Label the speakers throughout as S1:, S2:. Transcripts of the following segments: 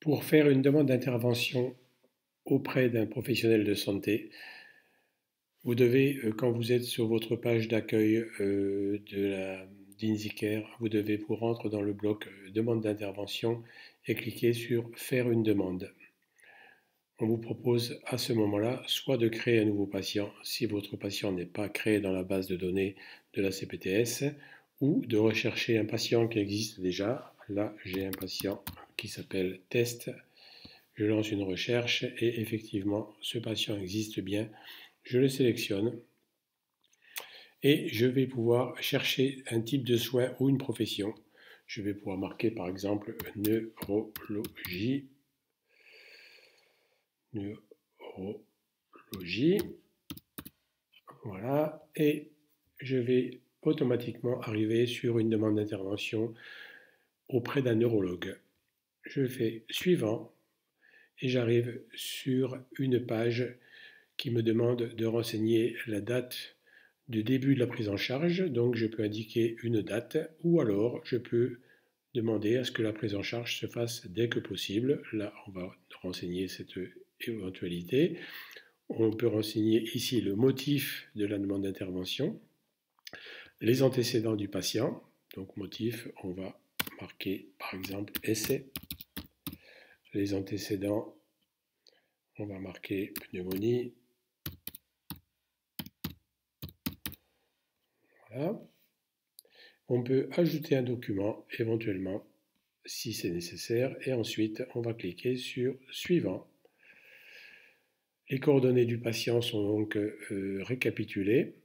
S1: Pour faire une demande d'intervention auprès d'un professionnel de santé, vous devez, quand vous êtes sur votre page d'accueil d'InsiCare, vous devez vous rendre dans le bloc demande d'intervention et cliquer sur faire une demande. On vous propose à ce moment-là soit de créer un nouveau patient si votre patient n'est pas créé dans la base de données de la CPTS, ou de rechercher un patient qui existe déjà. Là, j'ai un patient qui s'appelle Test. Je lance une recherche et effectivement, ce patient existe bien. Je le sélectionne et je vais pouvoir chercher un type de soin ou une profession. Je vais pouvoir marquer par exemple neurologie. Voilà, et je vais automatiquement arriver sur une demande d'intervention auprès d'un neurologue. Je fais suivant et j'arrive sur une page qui me demande de renseigner la date de début de la prise en charge. Donc je peux indiquer une date ou alors je peux demander à ce que la prise en charge se fasse dès que possible. Là, on va renseigner cette éventualité. On peut renseigner ici le motif de la demande d'intervention, les antécédents du patient. Donc motif, on va marquer par exemple essai. Les antécédents, on va marquer pneumonie. Voilà. On peut ajouter un document éventuellement si c'est nécessaire et ensuite on va cliquer sur suivant. Les coordonnées du patient sont donc récapitulées.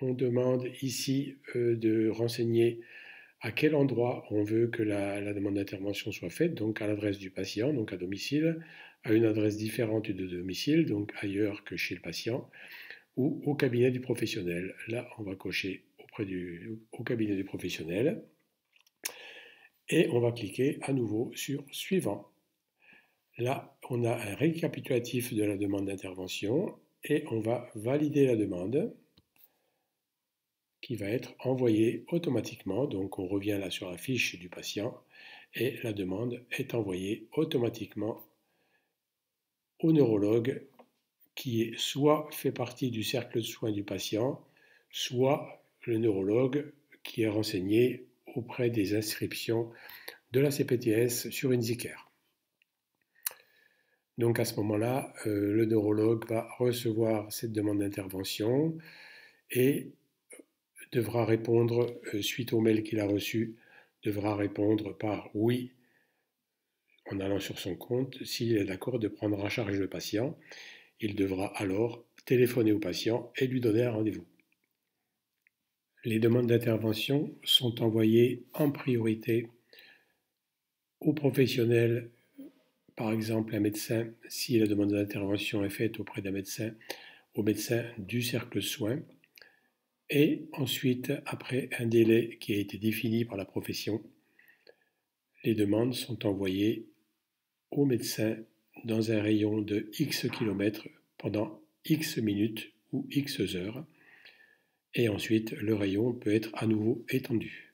S1: On demande ici de renseigner à quel endroit on veut que la demande d'intervention soit faite, donc à l'adresse du patient, donc à domicile, à une adresse différente de domicile, donc ailleurs que chez le patient, ou au cabinet du professionnel. Là, on va cocher au cabinet du professionnel et on va cliquer à nouveau sur suivant. Là, on a un récapitulatif de la demande d'intervention et on va valider la demande qui va être envoyée automatiquement. Donc on revient là sur la fiche du patient et la demande est envoyée automatiquement au neurologue qui soit fait partie du cercle de soins du patient, soit le neurologue qui est renseigné auprès des inscriptions de la CPTS sur InsiCare. Donc à ce moment-là, le neurologue va recevoir cette demande d'intervention et devra répondre, suite au mail qu'il a reçu, devra répondre par oui en allant sur son compte s'il est d'accord de prendre en charge le patient. Il devra alors téléphoner au patient et lui donner un rendez-vous. Les demandes d'intervention sont envoyées en priorité aux professionnels, par exemple un médecin, si la demande d'intervention est faite auprès d'un médecin, au médecin du cercle soins, et ensuite, après un délai qui a été défini par la profession, les demandes sont envoyées au médecin dans un rayon de X kilomètres pendant X minutes ou X heures, et ensuite le rayon peut être à nouveau étendu.